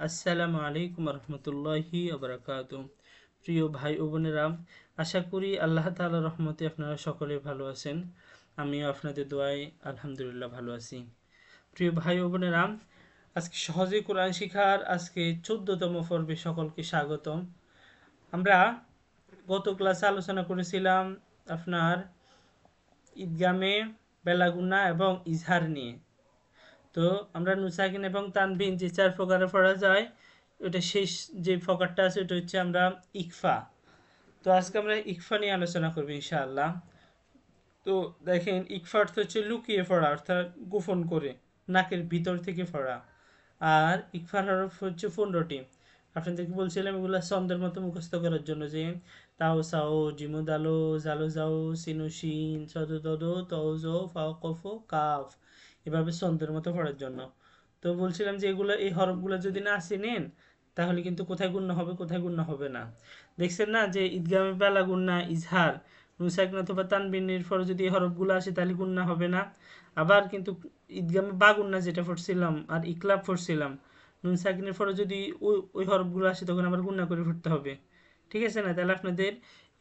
আসসালামু আলাইকুম রহমতুল্লাহি আবরাকাতুহ। প্রিয় ভাই ও বোনেরা, আশা করি আল্লাহ তাআলার রহমতে আপনারা সকলে ভালো আছেন। আমিও আপনাদের দোয়ায় আলহামদুলিল্লাহ ভালো আছি। প্রিয় ভাই ও বোনেরা, আজকে সহজে কোরআন শিখার আজকে 14তম পর্বে সকলকে স্বাগতম। আমরা গত ক্লাসে আলোচনা করেছিলাম আপনার ঈদগামে বেলাগুনা এবং ইজহার নিয়ে। তো আমরা নুসাকিন এবং তানবিন যে চার প্রকারে পড়া যায়, ওটা শেষ যে প্রকারটা আছে ওটা হচ্ছে আমরা ইকফা। তো আজকে আমরা ইকফা নিয়ে আলোচনা করবো ইনশাআল্লাহ। তো দেখেন, ইকফা অর্থ হচ্ছে লুকিয়ে পড়া, অর্থাৎ গোপন করে নাকের ভিতর থেকে পড়া। আর ইকফার হরফ হচ্ছে 15টি। আপনাদেরকে বলছিলাম এগুলো ছন্দের মতো মুখস্থ করার জন্য, যে তাও সাও জিমু দালো জালো যাও সিনু শিন সদো দদো তও জো ফাও কফ কাফ, এভাবে ছন্দের মতো পড়ার জন্য। তো বলছিলাম যে এগুলো, এই হরফগুলো যদি না চিনেন তাহলে কিন্তু কোথায় গুণ্য হবে কোথায় গুণ্য হবে না। দেখছেন না যে ঈদগামে বেলা গুন্না ইজহার নুন সাকিন অথবা তানবিনের পরে যদি এই হরফগুলো আসে তাহলে গুন্না হবে না। আবার কিন্তু ঈদগামে বা গুন্না যেটা পড়ছিলাম আর ইকলাব পড়ছিলাম, নুন সাকিনের পরে যদি ওই ওই হরফগুলো আসে তখন আবার গুন্না করে পড়তে হবে। ঠিক আছে না? তাহলে আপনাদের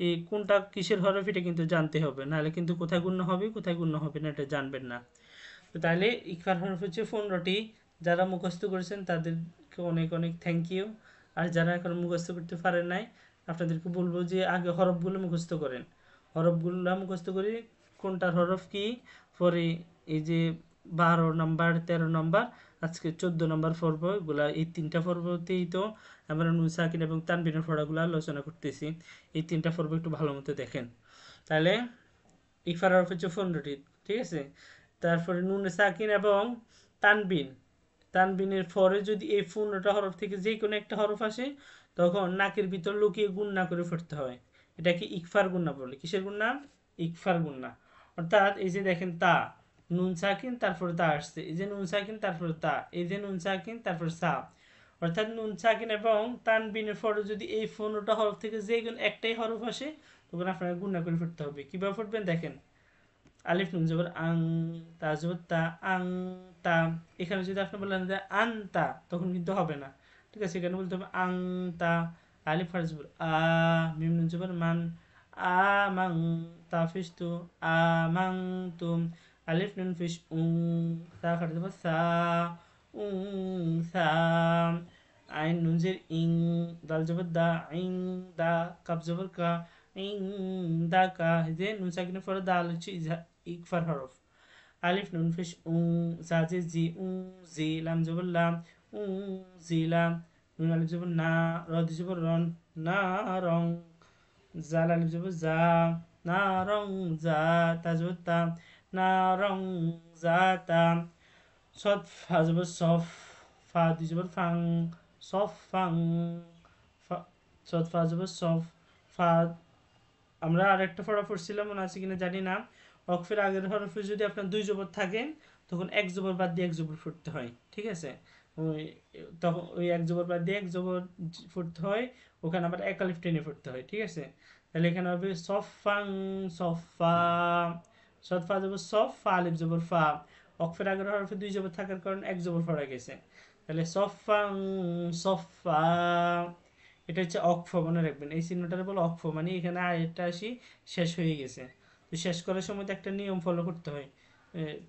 এই কোনটা কিসের হরফ এটা কিন্তু জানতে হবে, নাহলে কিন্তু কোথায় গুণ্য হবে কোথায় গুণ্য হবে না এটা জানবেন না। তো তাহলে ইকফার হরফ হচ্ছে 15টি। যারা মুখস্থ করেছেন তাদেরকে অনেক অনেক থ্যাংক ইউ। আর যারা এখন মুখস্থ করতে পারেন নাই, আপনাদেরকে বলবো যে আগে হরফগুলো মুখস্থ করেন। হরফগুলো মুখস্থ করে কোনটার হরফ কি, পরে এই যে 12 নম্বর 13 নম্বর আজকে 14 নম্বর পর্ব, এগুলা এই তিনটা পর্বতেই তো আমরা নুন সাকিন এবং তানবিনের পড়াগুলো আলোচনা করতেছি। এই তিনটা পর্ব একটু ভালো মতো দেখেন। তাহলে ইকফার হরফ হচ্ছে 15টি। ঠিক আছে। তারপরে নুনে সাকিন এবং তানবিন, তানবিনের পরে যদি এই 15টা হরফ থেকে যে কোনো একটা হরফ আসে তখন নাকের ভিতর লুকিয়ে গুণনা করে পড়তে হয়। এটাকে ইকফার গুণনা বলে। কিসের গুণনা? ইকফার গুণনা। অর্থাৎ এই যে দেখেন তা, নুন সাকিন তারপরে তা আসছে, এই যে নুন সাকিন তারপরে তা, এই যে নুন সাকিন তারপর সা। অর্থাৎ নুন সাকিন এবং তানবিনের পরে যদি এই 15টা হরফ থেকে যে কোনো একটাই হরফ আসে তখন আপনাকে গুণনা করে পড়তে হবে। কীভাবে পড়বেন দেখেন, আলিফ নুন জবর আং, তা জবর তা, আং তা। এখানে যদি আপনি বলেন যে আন তা তখন কিন্তু হবে না। ঠিক আছে, এখানে বলতে হবে আং তা। আলিফ ফার জবর আ, মিম নুন জবর মান, আ মাং, তা ফিস তু, আ মাং তুম। আলিফ নুন ফিস উং, সা ফার জবর সা, উং সা। আইন নুন জের ইং, দাল জবর দা, ইং দা, কাপ জবর কা, ইং দা কা। যে নুন সাকিনের পরে দাল হচ্ছে ইকফার হরফ। আলিফ নুন ফিস উং, জাজে জি, উং জি, লাম জবর লাম, উং জি লাম। নুন আলিফ জবর না, রদ জবর রন, না রং। জাল আলিফ জবর জা, না রং জা, তা জবর তা, না রং জা তা। সদ ফা জবর সফ, ফা দুই জবর ফাং, সফ ফাং। সদ ফা জবর সফ, ফা। আমরা আরেকটা পড়া পড়ছিলাম, মনে আছে কিনা জানি না। অক্ফের আগের হরফে যদি আপনার দুই জবর থাকে তখন এক জবর বাদ দিয়ে এক জবর পড়তে হয়। ঠিক আছে। ওই তখন ওই এক জবর বাদ দিয়ে এক জবর পড়তে হয়, ওখানে আবার এক আলিফ টেনে পড়তে হয়। ঠিক আছে। তাহলে এখানে হবে সফাং, সফা। সফা জবর সফ, ফা আলিফ জবর ফা। অক্ফের আগের হরফে দুই জবর থাকার কারণে এক জবর পড়া গেছে। তাহলে সফাং, সফা। এটা হচ্ছে অক্ফ, মনে রাখবেন এই চিহ্নটার বলে অক্ফ, মানে এখানে আয়টা আসি শেষ হয়ে গেছে। তো শেষ করার সময় তো একটা নিয়ম ফলো করতে হয়,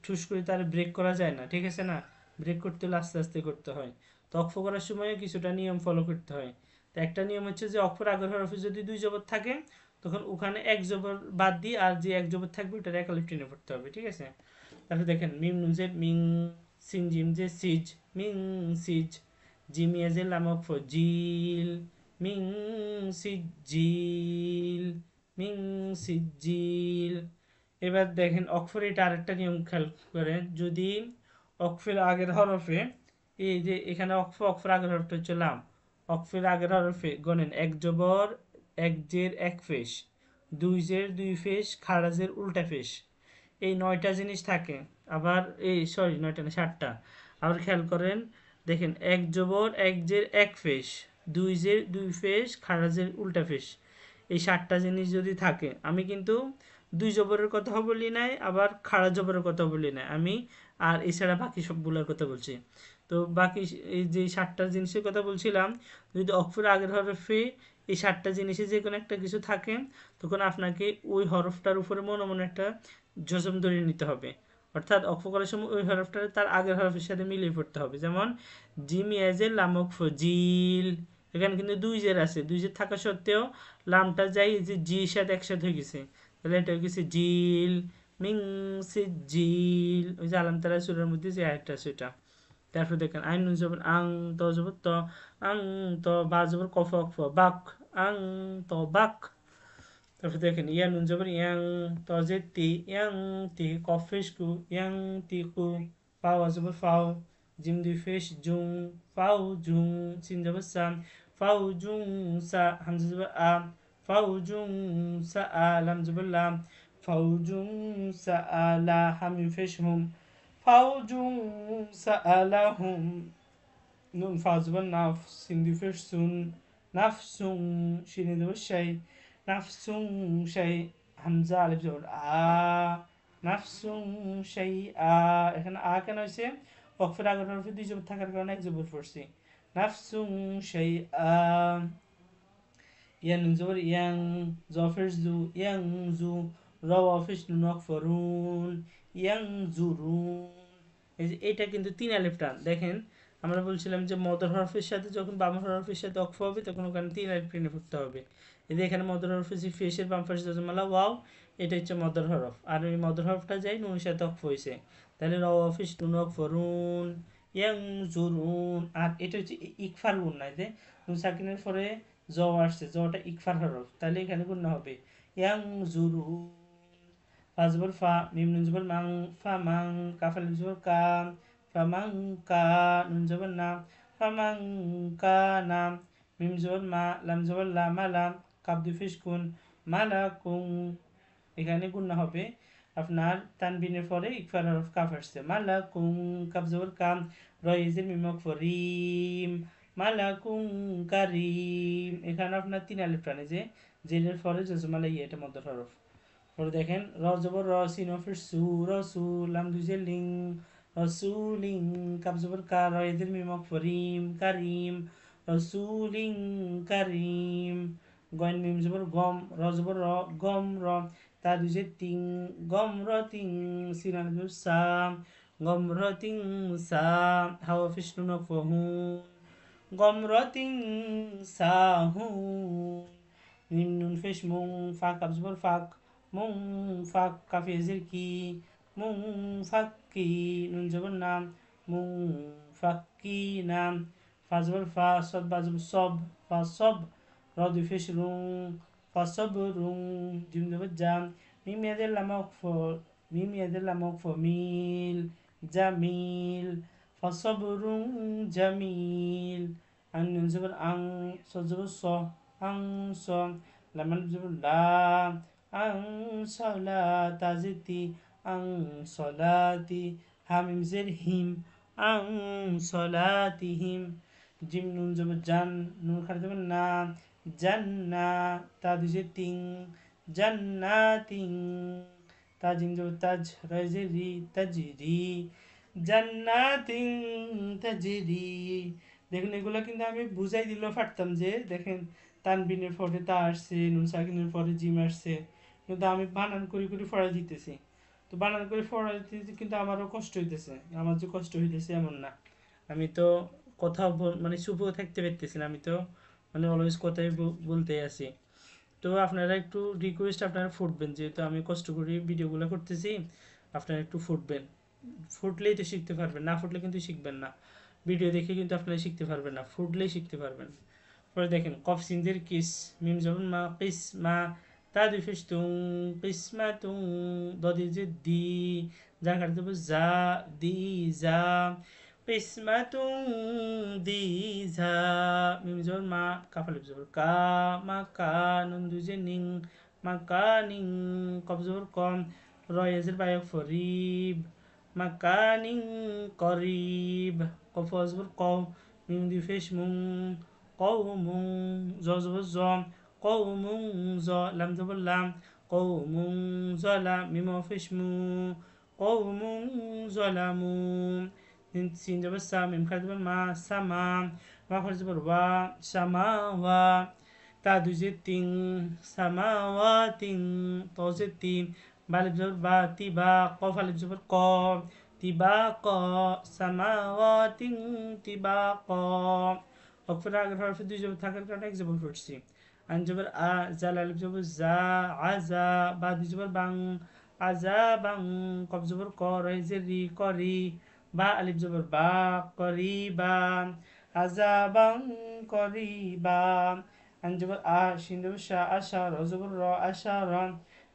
ঠুস করে তার ব্রেক করা যায় না। ঠিক আছে না? ব্রেক করতে হলে আস্তে আস্তে করতে হয়। তো অক্ফ করার সময় কিছুটা নিয়ম ফলো করতে হয়। তো একটা নিয়ম হচ্ছে যে অক্ষর আগের হরফে যদি দুই জবর থাকে তখন ওখানে এক জবর বাদ দিয়ে আর যে এক জবর থাকবে ওটার এক আলিফ টেনে পড়তে হবে। ঠিক আছে। তারপরে দেখেন মিম নুন জের মিং, সিন জিম যে সিজ, মিং সিজ। জিম ইয়া যে লামক ফ জিল, মিং সিজিল, মিং সিজিল। এবার দেখেন অক্ষর, এটা আরেকটা নিয়ম খেয়াল করেন, যদি অক্ষরের আগের হরফে এই যে এখানে অক্ষর আগের হরফটা হচ্ছে লাম, অক্ষরের আগের হরফে গণেন এক জবর, এক জের এক ফেস, দুই জের দুই ফেস, খারাজের উল্টা ফেস, এই 9টা জিনিস থাকে। আবার এই সরি 9টা না 7টা। আবার খেয়াল করেন, দেখেন এক জবর এক জের এক ফেস, দুই জের দুই ফেস, খারাজের উল্টা ফেস, এই 7টা জিনিস যদি থাকে, আমি কিন্তু দুই জবরের কথা বলি নাই, আবার খাড়া জবরের কথা বলি নাই আমি, আর এছাড়া বাকি সবগুলোর কথা বলছি। তো বাকি এই যে 7টা জিনিসের কথা বলছিলাম, যদি অক্ষর আগের হরফে এই 7টা জিনিসে যে কোনো একটা কিছু থাকে, তখন আপনাকে ওই হরফটার উপরে মনে মনে একটা জজম ধরে নিতে হবে। অর্থাৎ অক্ষ করার সময় ওই হরফটা তার আগের হরফের সাথে মিলিয়ে পড়তে হবে। যেমন জিম ইয়াজের লামক ফজিল, এখানে কিন্তু দুই জের আছে, দুই জের থাকা সত্ত্বেও লামটা যাই যে জির সাথে একসাথে হয়ে গেছে, তাহলে এটা হয়ে গেছে জিল। মিং সে জিল, ওই যে আলাম তারা সুরের মধ্যে যে আরেকটা সেটা। তারপর দেখেন আইন নুন জবর আং, ত জবর ত, আং ত, বা জবর কফ অক্ফ বাক, আং ত বাক। তারপর দেখেন ইয়া নুন জবর ইয়াং, ত জে তি, ইয়াং তি, কফ ফেস কু, ইয়াং তি কু, ফাও জবর ফাও, জিম দুই ফেস জুং, ফাও জুং, সিন জবর সাম, ফাও জুং সা, হামজা জবর আ, ফাও জুং সা আ, লাম জবর লাম, ফাও জুং সা আ লা, হামিম ফেস হুম, ফাও জুং সা আ লা হুম, নুন ফাও জবর নাফ, সিন দুই ফেস সুন, নাফ সুং, শিন জবর শাই, নাফসুং শাই, হামজা আলিফ জবর আ, নাফসুং শাই আ। এখানে আ কেন হয়েছে? ওয়াকফের আগের হরফে দুই জবর থাকার কারণে এক জবর পড়ছি। নাফসুং শাই আ। ইয়ান জবর ইয়াং, জফের জু, ইয়াং জু, র অফিস নুনক ফরুন, ইয়াং জুরুন। এই যে এটা কিন্তু 3 আলিফ টান। দেখেন আমরা বলছিলাম যে মদর হরফের সাথে যখন বাম হরফের সাথে অক্ফ হবে তখন ওখানে 3 আলিফ টেনে পড়তে হবে। এই যে এখানে মদর হরফে যে ফেসের বাম পাশে জজমালা ওয়াও, এটা হচ্ছে মদর হরফ, আর ওই মদর হরফটা যাই নুনের সাথে অক্ফ হয়েছে, তাহলে র অফিস নুনক ফরুন, ইয়াং জুরুন। আর এটা হচ্ছে ইকফার গুণ নাই, যে নুন সাকিনের পরে জ আসছে, জটা ইকফার হরফ, তাহলে এখানে গুণ হবে ইয়াং জুরুন। ফা জবর ফা, মিম নুন জবর মাং, ফা মাং, কাফ আলিফ জবর কা, ফা মাং কা, নুন জবর না, ফা মাং কা নাম, মিম জবর মা, লাম জবর লা, মালাম, কাফ দুই ফেস কুন, মালাকুম। এখানে গুণ হবে আপনার তানবিনের পরে ইকফার হরফ কাফ আসছে, মালাকুম, কাফ জবর কাম, রয়েজের মিমক ফরিম, মালাকুম কারিম। এখানে আপনার 3 আলিফ টানে, যে জেলের পরে জজমালা ইয়ে, এটা মধ্য হরফ। পরে দেখেন র জবর র, সিন অফের সু, রসু, লাম দুজের লিং, রসুলিং, কাফ জবর কা, রয়েজের মিমক ফরিম, কারিম, রসুলিং কারিম। গয়েন মিম জবর গম, র জবর র, গম র, তা দুজে তিং, গম র তিং, সিন আলিফ সাম, গম র তিং সাম, হাওয়া ফিস নুন ফহুন, গম র তিং সাহুন। মিম নুন ফেস মুং, ফা কাফ জবর ফাক, মুং ফাক, কাফ এজের কি, মুং ফাক্কি, নুন জবর নাম, মুং ফাক্কি নাম, ফা জবর ফা, সদ বা জবর সব, ফা সব, র দুই ফেস রুং, ফা সব রুং, জিম জবর জাম, মিম ইয়াদের লামক ফ, মিম ইয়াদের লামক ফ মিল, জামিল, ফা সব রুং জামিল। আন নুন জবর আং, সদ জবর স, আং স, লামান জবর লা, আং সলা, তাজিতি, আং সলাতি, হামিম জের হিম, আং সলাতিহিম। জিম নুন জবর জান, নুন খার জবর না, জান্না, তা দুজে তিং, জান্নাতিং, তা জিম জবর তাজ, রয়ে রি, তাজরি, জান্নাতিং তাজরি। দেখুন এগুলো কিন্তু আমি বুঝাই দিলেও পারতাম, যে দেখেন তানবিনের পরে তা আসছে, নুন সাকিনের পরে জিম আসছে, কিন্তু আমি বানান করে করে পড়াই দিতেছি। তো বানান করে পড়াই দিতে কিন্তু আমারও কষ্ট হইতেছে, আমার যে কষ্ট হইতেছে এমন না, আমি তো কথা মানে চুপ থাকতে পারতেছি না, আমি তো মানে অলওয়েজ কথাই বলতে আছি। তো আপনারা একটু রিকোয়েস্ট, আপনারা ফুটবেন, যেহেতু আমি কষ্ট করে ভিডিওগুলো করতেছি, আপনারা একটু ফুটবেন, ফুটলেই তো শিখতে পারবেন, না ফুটলে কিন্তু শিখবেন না। ভিডিও দেখে কিন্তু আপনারা শিখতে পারবেন না, ফুটলেই শিখতে পারবেন। পরে দেখেন কফ সিনদের কিস, মিম জবর মা, কিস মা, তা দুই ফেস তুং, কিসমা তুং, দদি যে দি, যা কাটতে দেবো যা, দি যা, কিসমা তুং দি যা, মিম জবর মা, কাফালিপ জবর কা, মা কা, নুন দুই যে নিং, মা কা নিং, কফ জবর কম, রয়েজের বায়ক ফরিব, মা কা নিং করিব, কফ জবর কম, মিম দুই ফেস মুং, কৌমুং, জ জবর জ, কৌমুং জ, লাম জবর লাম, কৌমুং জলাম, মিম অফিস মু, কৌমুং জলামু। সিন জবর সা মিম খালি জবর মা সামা ওয়া খালি জবর ওয়া সামা ওয়া তা দুই যে তিন সামা ওয়া তিন ত যে তিন বা আলিফ জবর বা তি বা কফ আলিফ জবর ক তি বা ক সামা ওয়া তিন তি বা ক অক্ষর আগের হরফে দুই জবর থাকার কারণে এক জবর পড়ছি আন জবর আ জাল আলিফ জবর জা আজা বা দুই জবর বাং আজা বাং কফ জবর ক রয় যে রি করি বা আলিফ জবর বা করি বা আজা বাং করি বা আন জবর আ শিন জবর শা আশা র জবর র আশা র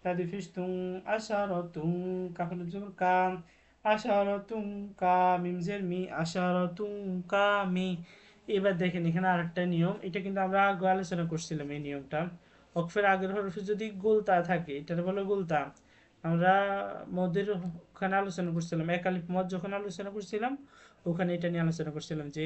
তা দুই ফিস তুং আশা র তুং কাফ আলিফ জবর কা আশা র তুং কা মিম জের মি আশা র তুং কা মি। এবার দেখেন এখানে আরেকটা নিয়ম, এটা কিন্তু আমরা আগে আলোচনা করছিলাম এই নিয়মটা। অক্ষরের আগের হরফে যদি গোলতা থাকে এটার বলে গোলতা। আমরা মদের ওখানে আলোচনা করছিলাম, এক আলিফ মদ যখন আলোচনা করছিলাম ওখানে এটা নিয়ে আলোচনা করছিলাম যে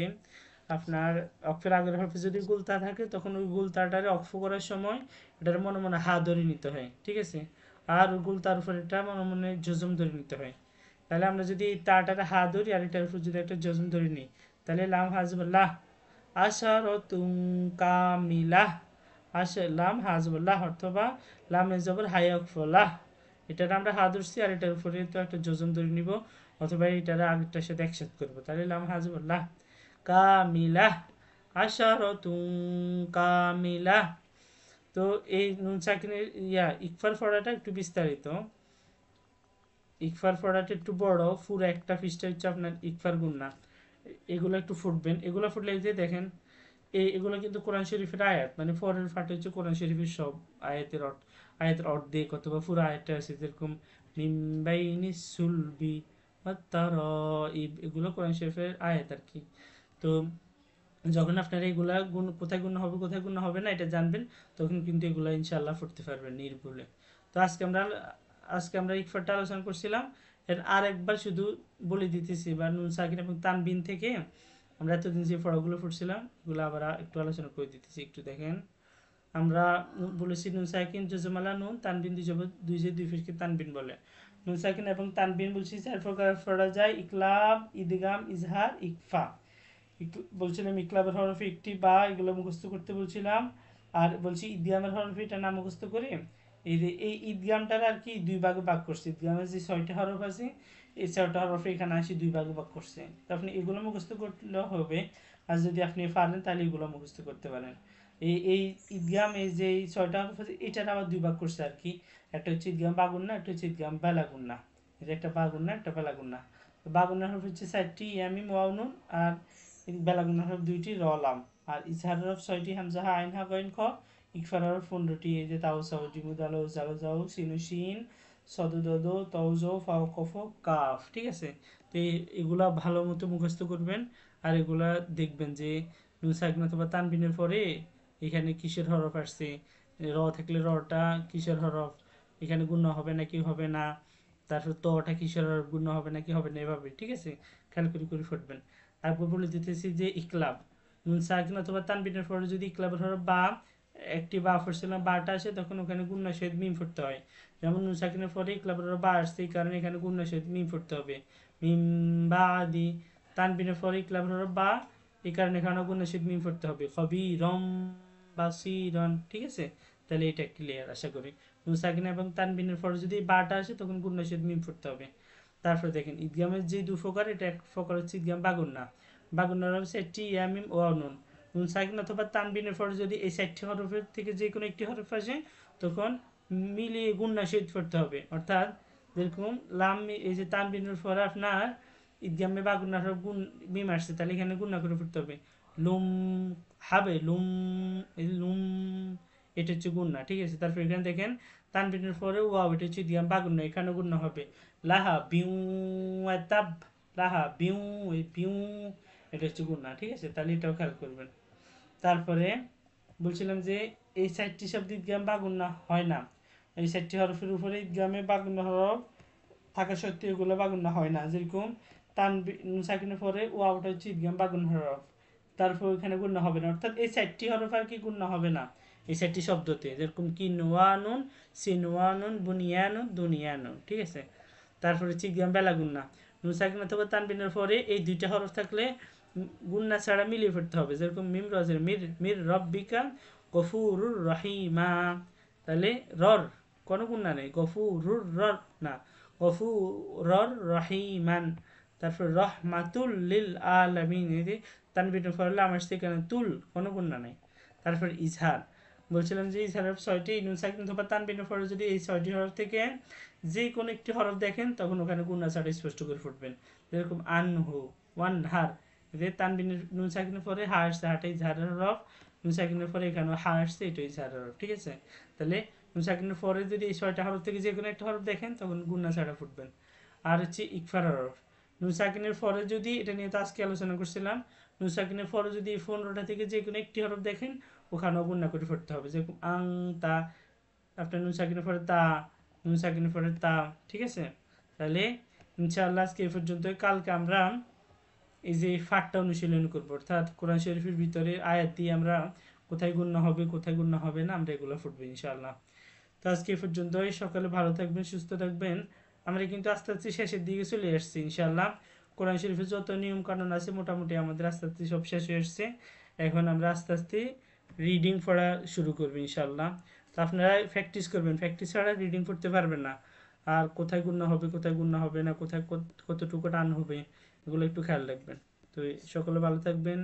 আপনার অক্ষরের আগের হরফে যদি গোলতা থাকে তখন ওই গোলতাটারে অক্ষ করার সময় এটার মনে মনে হা ধরে নিতে হয়, ঠিক আছে। আর ওই গোলতার উপর এটা মনে মনে জজম ধরে নিতে হয়। তাহলে আমরা যদি তাটারে হা ধরি আর এটার উপর যদি একটা জজম ধরে নিই তাহলে লাম হাজবুল্লাহ আশারতুন কামিলাহ। লাম হাজবুল্লাহ অথবা লামে জবর হায়াকফুল্লাহ, এটার আমরা হা ধরছি আর এটার উপরে তো একটা যোজন ধরে নিব অথবা এটার আগেরটার সাথে একসাথে করবো, তাহলে লাম হাজবুল্লাহ কামিলাহ আশারতুন কামিলাহ। তো এই নুন সাকিনের ইকফার পড়াটা একটু বিস্তারিত, ইকফার পড়াটা একটু বড়, পুরো একটা পৃষ্ঠা হচ্ছে আপনার ইকফার গুন্না। এগুলো একটু ফুটবেন, এগুলো ফুটলে যে দেখেন এগুলো কিন্তু কোরআন শরীফের আয়াত, মানে পরের পার্ট হচ্ছে কোরআন শরীফের সব আয়াতের অর্ধেক অথবা পুরো আয়াতটা আছে, যেরকম মিমবাইনি সুলবি তারাইব, এগুলো কোরআন শরীফের আয়াত আর কি। তো যখন আপনারা এগুলা কোথায় গুণ হবে কোথায় গুণ হবে না এটা জানবেন, তখন কিন্তু এগুলা ইনশাআল্লাহ ফুটতে পারবেন নির্ভুলে। তো আজকে আমরা ইকফারটা আলোচনা করছিলাম, এর আরেকবার শুধু বলে দিতেছি, বা নুন সাকিন এবং তানবিন থেকে আমরা এতদিন যে পড়াগুলো পড়ছিলাম এগুলো আবার একটু আলোচনা করে দিতেছি। একটু দেখেন, আমরা বলেছি নুন সাকিন জজমালা নুন তানবিন দুই যে দুই ফিরকে তানবিন বলে। নুন সাকিন এবং তানবিন বলছি 4 প্রকার পড়া যায়: ইকলাব, ইদগাম, ইজহার, ইকফা। বলছিলাম ইকলাবের হরফে একটি বা এগুলো মুখস্থ করতে বলছিলাম, আর বলছি ইদগামের হরফে এটা না মুখস্থ করে এই ঈদগামটার আর কি দুই ভাগে ভাগ করছে। ঈদগামের যে 6টা হরফ আছে এই 6টা হরফে এখানে আসি দুই ভাগে ভাগ করছে, তো আপনি এগুলো মুখস্থ করলেও হবে, আর যদি আপনি পারেন তাহলে এগুলো মুখস্থ করতে পারেন। এই ঈদগাম এই যে 6টা হরফ আছে এটার আবার দুই ভাগ করছে আর কি, একটা হচ্ছে ঈদগাম বাগুন্না, একটা হচ্ছে ঈদগাম বেলাগুন্না। এটা একটা বাগুন্না একটা বেলাগুন্না। বাগুন্নার হরফ হচ্ছে 4টি ইয়ামিম ওয়াও নুন, আর বেলাগুন্নার হরফ 2টি র লাম, আর ইজহারের হরফ 6টি হামজা হা আইন হা গইন খ। ইকফার হরফ 15টি, এই যে তাও সাউ জিমু দালো জালো জাউ সিনু শিন সদু দদো তৌজো ফাও কফ কাফ, ঠিক আছে। তো এগুলা ভালো মতো মুখস্থ করবেন, আর এগুলা দেখবেন যে নুন সাকিন অথবা তানবিনের পরে এখানে কিসের হরফ আসছে, র থাকলে রটা কিসের হরফ, এখানে গুণ হবে নাকি হবে না, তারপর তটা কিসের হরফ গুণ হবে নাকি হবে না, এভাবে ঠিক আছে খেয়াল করে ফুটবেন। তারপর বলে দিতেছি যে ইকলাব, নুন সাকিন অথবা তানবিনের পরে যদি ইকলাবের হরফ বা একটি বা পড়ছিলাম বাটা আসে তখন ওখানে গুণনা সহিত মিম ফুটতে হয়। যেমন নুন সাকিনের পরে ইকলাবের হরফ বা আসছে এই কারণে এখানে গুণনা সহিত মিম ফুটতে হবে, মিম বা আদি। তানবিনের পরে ইকলাবের হরফ বা এই কারণে এখানে গুণনা সহিত মিম ফুটতে হবে, খবিরম বাসিরন, ঠিক আছে। তাহলে এটা ক্লিয়ার আশা করি। নুন সাকিন এবং তানবিনের পরে যদি বাটা আসে তখন গুণনা সহিত মিম ফুটতে হবে। তারপরে দেখেন ঈদগামের যে দু প্রকার, এটা এক প্রকার হচ্ছে ঈদগাম বাগুন্না। বাগুন্নার হচ্ছে একটি ইয়ামিম ও নুন। নুন সাকিন অথবা তানবিনের পরে যদি এই 4টি হরফের থেকে যে কোনো একটি হরফ আসে তখন মিলিয়ে গুণনা সহিত পড়তে হবে, অর্থাৎ যেরকম লাম এই যে তানবিনের পরে আপনার ঈদগামে বাগুন্নার হরফ গুণ মিম আসছে তাহলে এখানে গুণনা করে পড়তে হবে, লুম হবে লুম, এই লুম এটা হচ্ছে গুণনা, ঠিক আছে। তারপর এখানে দেখেন তানবিনের পরে ওয়াও, এটা হচ্ছে ঈদগাম বাগুন্না, এখানে গুণনা হবে লাহা বিউ তাব, লাহা বিউ, এই বিউ এটা হচ্ছে গুণনা, ঠিক আছে। তাহলে এটাও খেয়াল করবেন। তারপরে বলছিলাম যে এই 4টি শব্দ ঈদগাম বাগুন্না হয় না, এই 4টি হরফের উপরে ঈদগামে বাগুন্না হরফ থাকা সত্ত্বেও এগুলো বাগুন্না হয় না, যেরকম নুন সাকিনের পরে ওয়াওটা হচ্ছে ঈদগাম বাগুন্না হরফ, তারপর ওইখানে গুণনা হবে না, অর্থাৎ এই 4টি হরফ আর কি গুণনা হবে না এই 4টি শব্দতে, যেরকম কি নোয়ানুন সিনোয়ানুন বুনিয়ানুন দুনিয়ানুন, ঠিক আছে। তারপরে হচ্ছে ঈদগাম বেলাগুন্না, নুন সাকিন অথবা তানবিনের পরে এই দুইটা হরফ থাকলে গুন্না ছাড়া মিলিয়ে ফেলতে হবে, যেরকম মিম রজের মির মির রব্বিকা গফুরুর রহিমা, তাহলে রর কোনো গুন্না নেই, গফুরুর রর না, গফুরর রহিমান। তারপর রহমাতুল লিল আলামিন, এই যে তানবিনের পরে আমার সেখানে তুল কোনো গুন্না নেই। তারপর ইজহার, বলছিলাম যে ইজহারের ছয়টি, নুন সাকিন অথবা তানবিনের পরে যদি এই ছয়টি হরফ থেকে যে কোনো একটি হরফ দেখেন তখন ওখানে গুন্না ছাড়া স্পষ্ট করে ফুটবেন, যেরকম আনহু, ওয়ান হার, যে তানবিনের নুন সাকিনের পরে হা আসছে, হাটা ইজহারের হরফ, নুন সাকিনের পরে এখানে হা আসছে, এটা ইজহারের হরফ, ঠিক আছে। তাহলে নুন সাকিনের পরে যদি এই ছয়টা হরফ থেকে যে কোনো একটা হরফ দেখেন তখন গুন্না ছাড়া ফুটবেন। আর হচ্ছে ইকফার হরফ, নুন সাকিনের পরে যদি, এটা নিয়ে তো আজকে আলোচনা করছিলাম, নুন সাকিনের পরে যদি এই 15টা থেকে যে কোনো একটি হরফ দেখেন ওখানেও গুন্না করে ফুটতে হবে, যেরকম আং তা, আপনার নুন সাকিনের পরে তা, নুন সাকিনের পরে তা, ঠিক আছে। তাহলে ইনশাআল্লাহ আজকে এই পর্যন্ত। কালকে আমরা এই যে ফাটটা অনুশীলন করবো, অর্থাৎ কোরআন শরীফের ভিতরে আয়াত দিয়ে আমরা কোথায় গুণনা হবে কোথায় গুণনা হবে না আমরা এগুলো ফুটবো ইনশাআল্লাহ। তো আজকে এই পর্যন্তই, সকালে ভালো থাকবেন, সুস্থ থাকবেন। আমরা কিন্তু আস্তে আস্তে শেষের দিকে চলে আসছি ইনশাআল্লাহ। কোরআন শরীফের যত নিয়ম কানুন আছে মোটামুটি আমাদের আস্তে আস্তে সব শেষ হয়ে আসছে। এখন আমরা আস্তে আস্তে রিডিং পড়া শুরু করবো ইনশাআল্লাহ। তো আপনারা প্র্যাকটিস করবেন, প্র্যাকটিস ছাড়া রিডিং পড়তে পারবেন না। আর কোথায় গুণনা হবে কোথায় গুণনা হবে না, কোথায় কতটুকু টান হবে, এগুলো একটু খেয়াল রাখবেন। তো সকলে ভালো থাকবেন,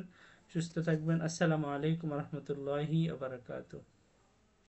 সুস্থ থাকবেন। আসসালামু আলাইকুম রহমতুল্লাহি ওয়া বারাকাতুহু।